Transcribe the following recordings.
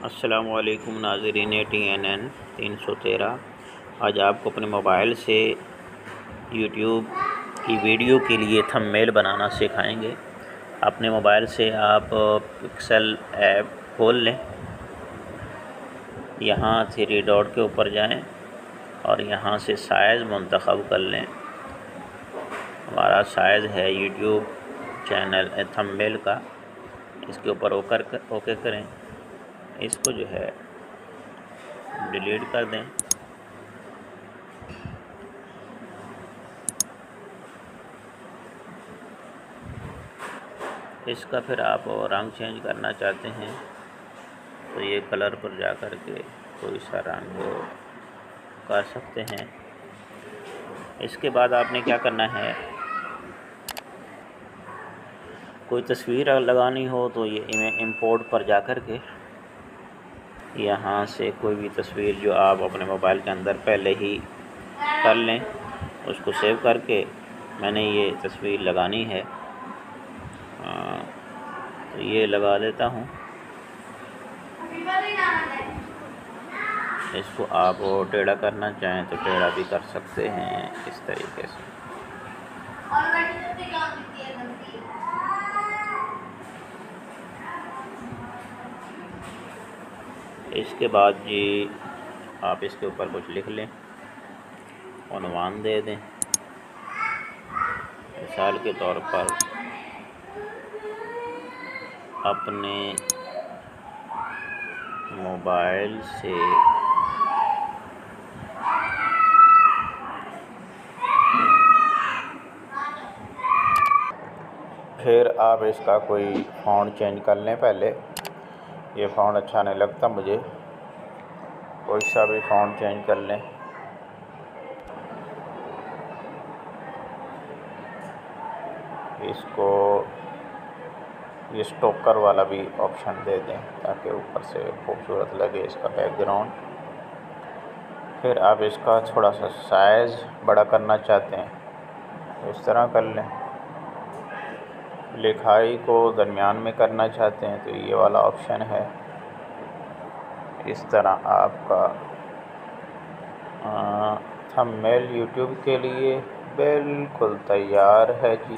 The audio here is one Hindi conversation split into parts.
अस्सलामुअलैकुम नाज़रीन TNN 313। आज आपको अपने मोबाइल से यूट्यूब की वीडियो के लिए थंबनेल बनाना सिखाएंगे। अपने मोबाइल से आप पिक्सेल ऐप खोल लें, यहाँ थ्री डॉट के ऊपर जाएं और यहाँ से साइज़ मुंतखब कर लें। हमारा साइज़ है यूट्यूब चैनल थंबनेल का, इसके ऊपर ओके करें। इसको जो है डिलीट कर दें। इसका फिर आप रंग चेंज करना चाहते हैं तो ये कलर पर जा कर के कोई सा रंग कर सकते हैं। इसके बाद आपने क्या करना है, कोई तस्वीर लगानी हो तो ये इंपोर्ट पर जा कर के यहाँ से कोई भी तस्वीर जो आप अपने मोबाइल के अंदर पहले ही कर लें, उसको सेव करके मैंने ये तस्वीर लगानी है तो ये लगा देता हूँ। इसको आप टेढ़ा करना चाहें तो टेढ़ा भी कर सकते हैं इस तरीके से। इसके बाद जी आप इसके ऊपर कुछ लिख लें, उन्वान दे दें। मिसाल के तौर पर अपने मोबाइल से फिर आप इसका कोई फ़ॉन्ट चेंज कर लें। पहले ये फ़ॉन्ट अच्छा नहीं लगता मुझे, कोई सा भी फ़ॉन्ट चेंज कर लें। इसको ये स्टोकर वाला भी ऑप्शन दे दें ताकि ऊपर से खूबसूरत लगे इसका बैकग्राउंड। फिर आप इसका थोड़ा सा साइज़ बड़ा करना चाहते हैं तो इस तरह कर लें। लिखाई को दरमियान में करना चाहते हैं तो ये वाला ऑप्शन है। इस तरह आपका थंबनेल यूट्यूब के लिए बिल्कुल तैयार है जी,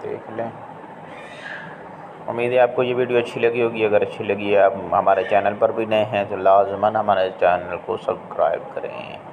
देख लें। उम्मीद है आपको ये वीडियो अच्छी लगी होगी। अगर अच्छी लगी है, आप हमारे चैनल पर भी नए हैं तो लाज़िमन हमारे चैनल को सब्सक्राइब करें।